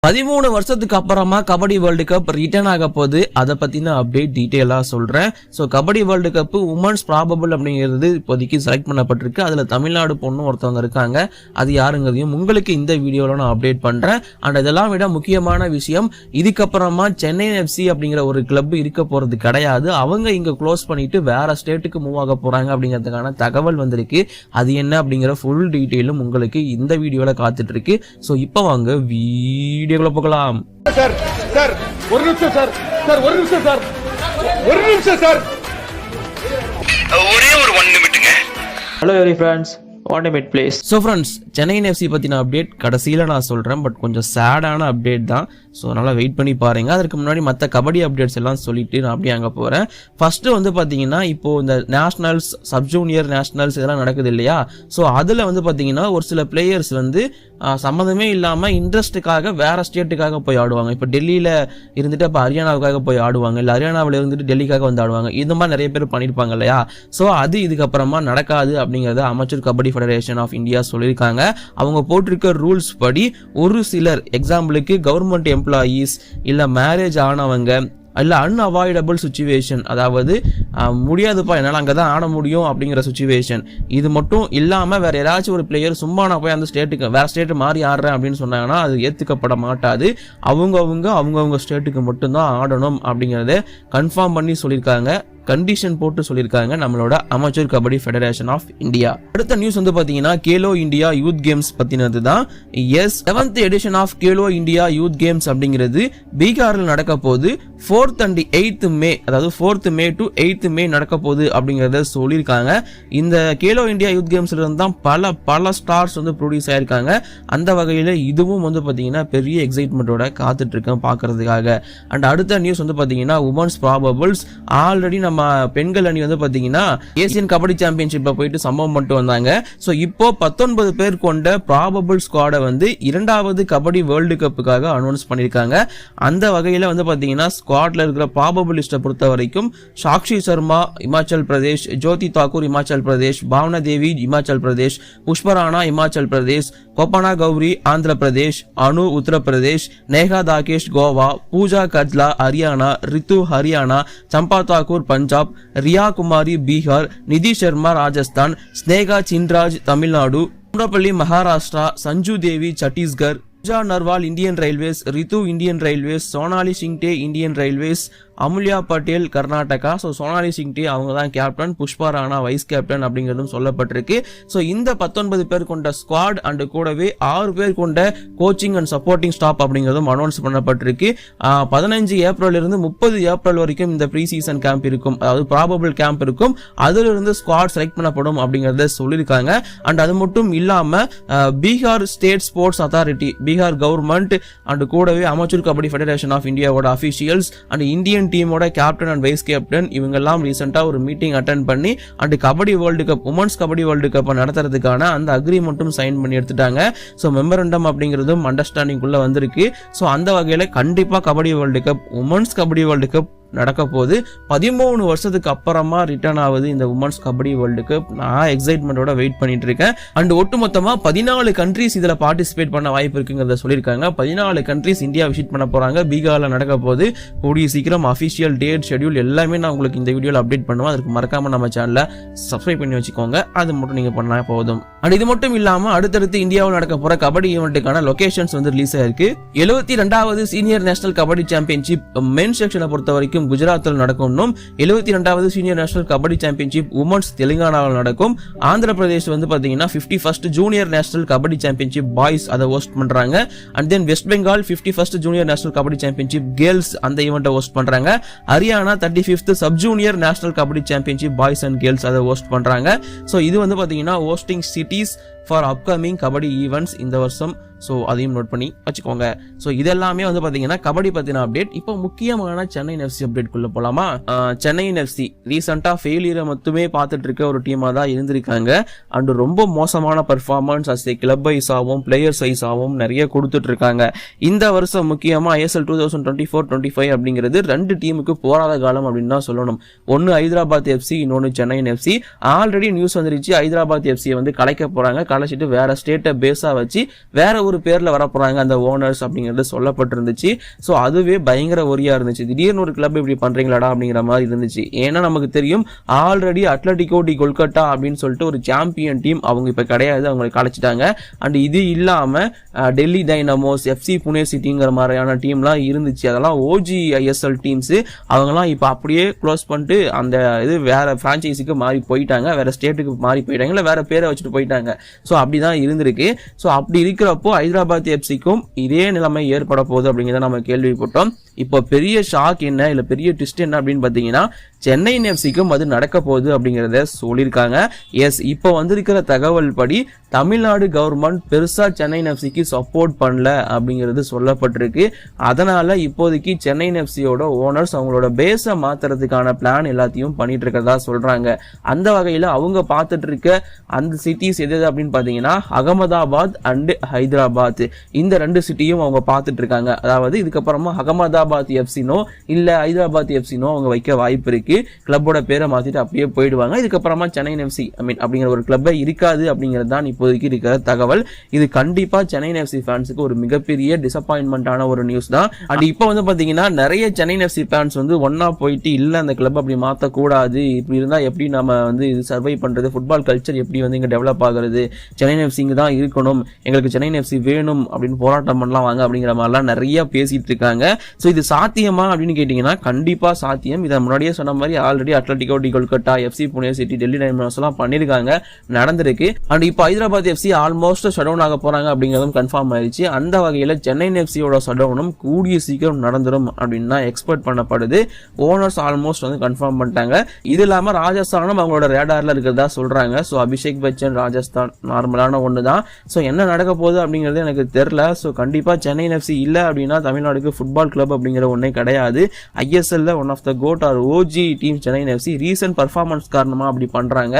13 வருஷத்துக்கு அப்புறமா kabaddi world cup return ஆக போகுது. அதை பத்தின அப்டேட் டீடைலா சொல்றேன். So kabaddi world cup women's probable அப்படிங்கிறது இப்போதைக்கு செலக்ட் பண்ணப்பட்டிருக்கு. அதுல தமிழ்நாடு பொண்ணு ஒருத்தவங்க இருக்காங்க. அது யாருங்கிறதையும் உங்களுக்கு இந்த வீடியோல நான் அப்டேட் பண்றேன். அண்ட் இதெல்லாம் விட முக்கியமான விஷயம், இதுக்கப்புறமா சென்னை எஃப்சி அப்படிங்கிற ஒரு கிளப் இருக்க போறது கிடையாது. அவங்க இங்க க்ளோஸ் பண்ணிட்டு வேற ஸ்டேட்டுக்கு மூவ் ஆக போறாங்க அப்படிங்கிறதுக்கான தகவல் வந்திருக்கு. அது என்ன அப்படிங்கிற ஃபுல் டீடைலும் உங்களுக்கு இந்த வீடியோல காத்துட்டு இருக்கு. ஸோ இப்போ வாங்க வீடியோக்குள்ள போகலாம். சார் சார் ஒரு நிமிஷம் சார் சார் ஒரு நிமிஷம் சார் ஒரு நிமிஷம் சார் ஒரே ஒரு 1 நிமிட்டுங்க. Hello every friends, 1 minute please. So friends, Chennai FC பற்றின அப்டேட் கடைசியில் நான் சொல்கிறேன். பட் கொஞ்சம் சேடான அப்டேட் தான். ஸோ அதனால் வெயிட் பண்ணி பாருங்கள். அதற்கு முன்னாடி மற்ற கபடி அப்டேட்ஸ் எல்லாம் சொல்லிட்டு நான் அப்படியே அங்கே போகிறேன். ஃபஸ்ட்டு வந்து பார்த்தீங்கன்னா, இப்போது இந்த நேஷ்னல்ஸ், சப் ஜூனியர் நேஷ்னல்ஸ் இதெல்லாம் நடக்குது இல்லையா? ஸோ அதில் வந்து பார்த்தீங்கன்னா ஒரு சில பிளேயர்ஸ் வந்து சம்மந்தமே இல்லாமல் இன்ட்ரெஸ்ட்டுக்காக வேறு ஸ்டேட்டுக்காக போய் ஆடுவாங்க. இப்போ டெல்லியில் இருந்துட்டு அப்போ ஹரியானாவுக்காக போய் ஆடுவாங்க, இல்லை ஹரியானாவில் இருந்துட்டு டெல்லிக்காக வந்து ஆடுவாங்க. இந்த மாதிரி நிறைய பேர் பண்ணியிருப்பாங்க இல்லையா? ஸோ அது இதுக்கப்புறமா நடக்காது அப்படிங்கிறத அமைச்சர் கபடி ஃபெடரேஷன் ஆஃப் இந்தியா சொல்லியிருக்காங்க. அவங்க போட்டிருக்க ரூல்ஸ் படி ஒரு சிலர், எக்ஸாம்பிளுக்கு கவர்மெண்ட் எம்ப்ளாயீஸ், இல்லை மேரேஜ் ஆனவங்க, இல்லை அன்அவாய்டபிள் சுச்சுவேஷன், அதாவது முடியாதுப்பா என்னால் அங்கே தான் ஆட முடியும் அப்படிங்கிற சுச்சுவேஷன், இது மட்டும் இல்லாமல் வேற யாராச்சும் ஒரு பிளேயர் சும்மா நான் போய் அந்த ஸ்டேட்டுக்கு வேற ஸ்டேட்டு மாறி ஆடுறேன் அப்படின்னு சொன்னாங்கன்னா அது ஏற்றுக்கப்பட மாட்டாது. அவங்கவுங்க ஸ்டேட்டுக்கு மட்டும்தான் ஆடணும் அப்படிங்கிறத கன்ஃபார்ம் பண்ணி சொல்லியிருக்காங்க. கண்டிஷன் போட்டு சொல்லியிருக்காங்க நம்மளோட அமைச்சர் கபடி ஃபெடரேஷன் ஆஃப் இந்தியா. அடுத்த நியூஸ் வந்து பாத்தீங்கன்னா கேலோ இந்தியா யூத் கேம்ஸ் பத்தினது தான். Yes, 7th edition of Khelo India youth games அப்படிங்கிறது பீகாரில் நடக்க போகுது. 4th and 8th மே, அதாவது 4th மே to 8th மே நடக்க போகுது அப்படிங்கிறத சொல்லியிருக்காங்க. இந்த கேலோ இந்தியா யூத் கேம்ஸ்ல இருந்து தான் பல ஸ்டார்ஸ் வந்து ப்ரொடியூஸ் ஆயிருக்காங்க. அந்த வகையில் இதுவும் வந்து பாத்தீங்கன்னா பெரிய எக்ஸைட்மெண்டோட காத்துட்டு இருக்கேன் பார்க்கறதுக்காக. அண்ட் அடுத்த நியூஸ் வந்து பாத்தீங்கன்னா உமன்ஸ் ப்ராபபிள்ஸ். ஆல்ரெடி நம்ம பெண்கள் அணி வந்து பாத்தீங்கன்னா ஏசியன் கபடி சாம்பியன்ஷிப்ல போயிட்டு சம்பவம் பண்ணிட்டு வந்தாங்க. சோ இப்போ 19 பேர் கொண்ட ப்ராபபிள் ஸ்குவாடை வந்து 2வது கபடி வேர்ல்டு கப்புக்காக அனௌன்ஸ் பண்ணிருக்காங்க. அந்த வகையில வந்து பாத்தீங்கன்னா ஸ்குவாட்ல இருக்கிற ப்ராபபிள் லிஸ்ட்டை பொறுத்த வரைக்கும் சாக்ஷி சர்மா இமாச்சல் பிரதேஷ், ஜோதி தாக்கூர் இமாச்சல் பிரதேஷ், பாவனா தேவி இமாச்சல் பிரதேஷ், புஷ்பராணா இமாச்சல் பிரதேஷ், கோப்பனா கௌரி ஆந்திர பிரதேஷ், அனு உத்தரப்பிரதேஷ், நேஹா தாகேஷ் கோவா, பூஜா கட்லா ஹரியானா, ரித்து ஹரியானா, சம்பா Thakur Punjab, Riya Kumari Bihar, Nidhi Sharma Rajasthan, Sneha Chinraj Tamil Nadu, Amrapali Maharashtra, Sanju Devi Chhattisgarh, Pooja Narwal Indian Railways, Ritu Indian Railways, Sonali Shinde Indian Railways, Amulya Patel Karnataka. So Sonali Shinde அவங்க தான் captain, Pushpa Rana vice captain அப்படிங்கிறதும் சொல்லப்பட்டிருக்கு. ஸோ இந்த 19 பேர் கொண்ட ஸ்குவாட் அண்ட் கூடவே 6 பேர் கொண்ட கோச்சிங் அண்ட் சப்போர்ட்டிங் ஸ்டாப் அப்படிங்கிறதும் அனௌன்ஸ் பண்ணப்பட்டிருக்கு. 15 ஏப்ரல் இருந்து 30 ஏப்ரல் வரைக்கும் இந்த ப்ரீ சீசன் கேம்ப் இருக்கும், அதாவது ப்ராபபிள் கேம்ப் இருக்கும். அதிலிருந்து ஸ்குவாட் செலக்ட் பண்ணப்படும் அப்படிங்கிறத சொல்லியிருக்காங்க. அண்ட் அது மட்டும் இல்லாம Bihar state sports authority, Bihar government and கூடவே அமைச்சர் கபடி ஃபெடரேஷன் ஆஃப் இந்தியாவோட அபிஷியல்ஸ் அண்ட் இந்தியன் டீமோட கேப்டன் அண்ட் வைஸ் கேப்டன் இவங்க எல்லாம் ரீசெண்டா ஒரு மீட்டிங் அட்டெண்ட் பண்ணி and kabaddi world cup, women's kabaddi world cup நடத்துறதுக்கான அந்த அக்ரிமெண்ட்டும் சைன் பண்ணி எடுத்துட்டாங்க. ஸோ மெமரண்டம் அப்படிங்கிறதும் அண்டர்ஸ்டாண்டிங் குள்ள வந்திருக்கு. ஸோ அந்த வகையில கண்டிப்பா kabaddi world cup, women's kabaddi world cup நடக்க போது. 13 வருஷத்துக்கு அப்புறமா ரிட்டர்ன் ஆகுது இந்த உமன்ஸ் கபடி வேர்ல்டு கப். நான் எக்ஸைட்மெண்டோட வெயிட் பண்ணிட்டு இருக்கேன். அண்ட் ஒட்டுமொத்தமா 14 கண்ட்ரீஸ் இதுல பார்ட்டிசிபேட் பண்ண வாய்ப்பு இருக்குங்கிறத சொல்லியிருக்காங்க. 14 கண்ட்ரீஸ் இந்தியா விசிட் பண்ண போறாங்க. பீகார்ல நடக்க போது. கூடிய சீக்கிரம் அபிஷியல் டேட், ஷெட்யூல் எல்லாமே நான் உங்களுக்கு இந்த வீடியோல அப்டேட் பண்ணுவேன். அதுக்கு மறக்காம நம்ம சேனலை சப்ஸ்கிரைப் பண்ணி வச்சுக்கோங்க. அது மட்டும் நீங்க பண்ணா போதும். அண்ட் இது மட்டும் இல்லாம அடுத்தடுத்து இந்தியாவில் நடக்க போற கபடி ஈவெண்ட்டுக்கான லொகேஷன்ஸ் வந்து ரிலீஸ் ஆயிருக்கு. 72வது senior national kabaddi championship men செக்ஷனை பொறுத்த வரைக்கும் குஜராத்தில் நடக்கும். 72வது senior national kabaddi championship women's தெலுங்கானாவில் நடக்கும். ஆந்திர பிரதேஷ் வந்து பாத்தீங்கன்னா 51st junior national kabaddi championship boys அதை ஹோஸ்ட் பண்றாங்க. And then West Bengal 51st junior national kabaddi championship girls அந்த ஈவெண்ட்டை ஹோஸ்ட் பண்றாங்க. Haryana 35th sub junior national kabaddi championship boys and girls அதை ஹோஸ்ட் பண்றாங்க. ஸோ இது வந்து பாத்தீங்கன்னா hosting cities for upcoming kabaddi events இந்த வருஷம். ஸோ அதையும் நோட் பண்ணி வச்சுக்கோங்க. ஸோ இதெல்லாமே வந்து பார்த்தீங்கன்னா கபடி பற்றின அப்டேட். இப்போ முக்கியமான சென்னை எஃப்சி அப்டேட்குள்ளே போகலாமா? சென்னை எஃப்சி ரீசெண்டாக ஃபெயிலியரை மட்டுமே பார்த்துட்டு இருக்க ஒரு டீமாக தான் இருந்திருக்காங்க. அண்ட் ரொம்ப மோசமான பர்ஃபார்மன்ஸ் அஸ் ஏ கிளப் வைஸாகவும் பிளேயர்ஸ் வைஸாகவும் நிறைய கொடுத்துட்டு இருக்காங்க. இந்த வருஷம் முக்கியமாக ISL 2024-25 அப்படிங்கிறது 2 டீமுக்கு போராத காலம் அப்படின்னு தான் சொல்லணும். ஒன்று ஹைதராபாத் எஃப்சி, இன்னொன்று சென்னை எஃப்சி. ஆல்ரெடி நியூஸ் வந்துருச்சு, ஹைதராபாத் எஃப்சியை வந்து கலைக்க போகிறாங்க. கலைச்சிட்டு வேற ஸ்டேட்டை பேஸாக வச்சு வேற ஒரு பேர்ல வர போறாங்க அந்த ஓனர்ஸ் அப்படிங்கிறது சொல்லப்பட்டிருந்துச்சு. ஸோ அதுவே பயங்கர ஒரியா இருந்துச்சு. திடீர்னு ஒரு கிளப் இப்படி பண்றீங்களாடா அப்படிங்கிற மாதிரி இருந்துச்சு. ஏன்னா நமக்கு தெரியும் ஆல்ரெடி அட்லட்டிகோ டி கொல்கட்டா அப்படின்னு சொல்லிட்டு ஒரு சாம்பியன் டீம் அவங்க இப்ப கிடையாது, அவங்களை கலைச்சிட்டாங்க. அண்ட் இது இல்லாம டெல்லி டைனமோஸ், எஃப்சி புனே சிட்டிங்கிற மாதிரியான டீம்லாம் இருந்துச்சு. அதெல்லாம் ஓஜி ஐஎஸ்எல் டீம்ஸ். அவங்கலாம் இப்ப அப்படியே க்ளோஸ் பண்ணிட்டு அந்த இது வேற பிரான்ச்சைஸிக்கு மாறி போயிட்டாங்க, வேற ஸ்டேட்டுக்கு மாறி போயிட்டாங்க, இல்ல வேற பேரை வச்சுட்டு போயிட்டாங்க. ஸோ அப்படிதான் இருந்திருக்கு. ஸோ அப்படி இருக்கிறப்போ ஹைதராபாத் எஃப்சிக்கும் இதே நிலைமை ஏற்பட போகுது அப்படிங்கிறத நம்ம கேள்விப்பட்டோம். இப்போ பெரிய ஷாக் என்ன, இல்ல பெரிய ட்விஸ்ட் என்ன அப்படின்னு பாத்தீங்கன்னா சென்னை எஃப்சிக்கும் அது நடக்க போகுது அப்படிங்கிறத சொல்லியிருக்காங்க. எஸ், இப்போ வந்திருக்கிற தகவல் படி தமிழ்நாடு கவர்மெண்ட் பெருசா சென்னை எஃப்சிக்கு சப்போர்ட் பண்ணல அப்படிங்கிறது சொல்லப்பட்டிருக்கு. அதனால இப்போதைக்கு சென்னை எஃப்சியோட ஓனர்ஸ் அவங்களோட பேஸை மாத்துறதுக்கான பிளான் எல்லாத்தையும் பண்ணிட்டு இருக்கிறதா சொல்றாங்க. அந்த வகையில அவங்க பார்த்துட்டு இருக்க அந்த சிட்டிஸ் எது அப்படின்னு பாத்தீங்கன்னா அகமதாபாத் அண்ட் ஹைதராபாத், இந்த 2 சிட்டியும் அவங்க பார்த்துட்டு இருக்காங்க. அதாவது இதுக்கப்புறமா அகமதாபாத் எஃப்சினோ இல்ல ஹைதராபாத் எஃப்சினோ அவங்க வைக்க வாய்ப்பு இருக்கு. கிளப்போட பேரை மாத்திட்டு அப்படியே போயிடுவாங்க. இதுக்கப்புறமா சென்னை எஃப்சி அப்படிங்கிற ஒரு கிளப்பே இருக்காது அப்படிங்கிறது தான் இப்போதைக்கு இருக்கிற தகவல். இது கண்டிப்பா சென்னை எஃப்சி ஃபேன்ஸுக்கு ஒரு மிகப்பெரிய டிசப்பாயின்மெண்டான ஒரு நியூஸ் தான். அண்ட் இப்போ வந்து பாத்தீங்கன்னா நிறைய சென்னை எஃப்சி ஃபேன்ஸ் வந்து ஒன்னா போயிட்டு இல்ல அந்த கிளப் அப்படி மாத்த கூடாது, இப்படி இருந்தா எப்படி நம்ம வந்து இது சர்வை பண்றது, ஃபுட்பால் கல்ச்சர் எப்படி வந்து இங்க டெவலப் ஆகுறது, சென்னை எஃப்சி இங்க தான் இருக்கணும், எங்களுக்கு சென்னை எஃப்சி வேணும் அப்படின்னு போராட்டம் பண்ணலாம் வாங்க அப்படிங்கிற மாதிரிலாம் நிறைய பேசிட்டு இருக்காங்க. சோ இது சாத்தியமா அப்படின்னு கேட்டீங்கன்னா கண்டிப்பா சாத்தியம். இதை முன்னாடியே சொன்ன மாதிரி already Atletico de Kolkata, FC Pune city, Delhi dynamos எல்லாம் பண்ணிருக்காங்க, நடந்திருக்கு. அண்ட் இப்போ Hyderabad FC almost shut down ஆக போறாங்க அப்படிங்கிறதும் கன்ஃபார்ம் ஆயிடுச்சு. அந்த வகையில சென்னை எஃப்சியோட ஷட் டவுனும் கூடிய சீக்கிரம் நடந்துரும் அப்படின்னு எக்ஸ்பெக்ட் பண்ணப்படுது. ஓனர்ஸ் ஆல்மோஸ்ட் வந்து கன்ஃபார்ம் பண்ணிட்டாங்க. இது இல்லாம ராஜஸ்தானும் அவங்களோட ரேடார்ல இருக்கிறதா சொல்றாங்க. ஸோ அபிஷேக் பச்சன் ராஜஸ்தான் நார்மலான ஒன்று தான். ஸோ என்ன நடக்க போகுது அப்படிங்கிறது எனக்கு தெரியல. ஸோ கண்டிப்பா சென்னை எஃப்சி இல்லை அப்படின்னா தமிழ்நாடுக்கு ஃபுட்பால் கிளப் அப்படிங்கிற ஒன்றே கிடையாது. ஐஎஸ்எல்ல one of the GOAT or OG team Chennai FC. Recent performance காரணமா அப்படி பண்றாங்க.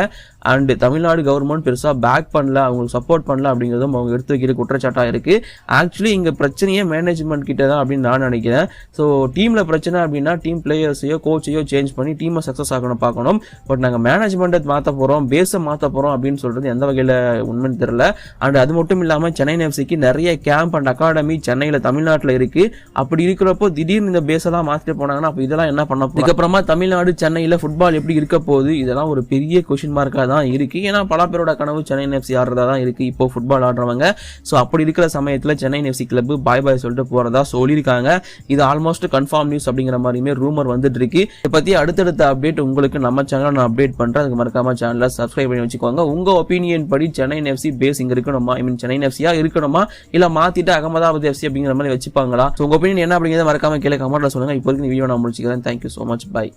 அண்ட் தமிழ்நாடு கவர்மெண்ட் பெருசா பேக் பண்ணல, அவங்களுக்கு சப்போர்ட் பண்ணல அப்படிங்கிறதும் அவங்க எடுத்து வைக்கிற குற்றச்சாட்டா இருக்கு. ஆக்சுவலி இங்க பிரச்சனையே மேனேஜ்மெண்ட் கிட்ட தான் அப்படின்னு நான் நினைக்கிறேன். ஸோ டீம்ல பிரச்சனை அப்படின்னா டீம் பிளேயர்ஸையோ கோச்சையோ சேஞ்ச் பண்ணி டீமை சக்சஸ் ஆகணும் பார்க்கணும். பட் நாங்க மேனேஜ்மெண்ட்டை மாற்ற போறோம், பேஸை மாற்ற போறோம் அப்படின்னு சொல்றது எந்த வகையில உண்மைன்னு தெரியல. அண்ட் அது மட்டும் இல்லாம சென்னை எஃப்சிக்கு நிறைய கேம்ப் அண்ட் அகாடமி சென்னையில தமிழ்நாட்டில் இருக்கு. அப்படி இருக்கிறப்போ திடீர்னு இந்த பேஸ் எல்லாம் மாத்திட்டு போனாங்கன்னா அப்ப இதெல்லாம் என்ன பண்ண போறோம்? இதுக்கப்புறமா தமிழ்நாடு சென்னையில ஃபுட்பால் எப்படி இருக்க போகுது, இதெல்லாம் ஒரு பெரிய கொஸ்டின் மார்க்கா தான் இருக்கு. ஏன்னா பல பேரோட கனவு சென்னை எஃப்சி ஆடுறதா தான் இருக்கு இப்போ ஃபுட்பால் ஆடுறவங்க. ஸோ அப்படி இருக்கிற சமயத்தில் சென்னை எஃப்சி கிளப் பாய் பாய் சொல்லிட்டு போறதா சொல்லியிருக்காங்க. இது ஆல்மோஸ்ட் கன்ஃபார்ம் நியூஸ் அப்படிங்கிற மாதிரியுமே ரூமர் வந்துட்டு இருக்கு. இதை பத்தி அடுத்தடுத்த அப்டேட் உங்களுக்கு நம்ம சேனல் நான் அப்டேட் பண்றேன். அதுக்கு மறக்காம சேனலை சப்ஸ்கிரைப் பண்ணி வச்சுக்கோங்க. உங்க ஒப்பீனியன் படி சென்னை எஃப்சி பேஸ் இங்க இருக்கணுமா, ஐ மீன் சென்னை எஃப்சியா இருக்கணுமா, இல்ல மாத்திட்டு அகமதாபாத் எஃப்சி அப்படிங்கிற மாதிரி வச்சுப்பாங்களா? உங்க ஒப்பீனியன் என்ன அப்படிங்கிறத மறக்காம கீழே கமெண்ட்ல சொல்லுங்க. இப்போதைக்கு இந்த வீடியோ நான் முடிச்சுக்கிறேன். Thank you so much. Bye.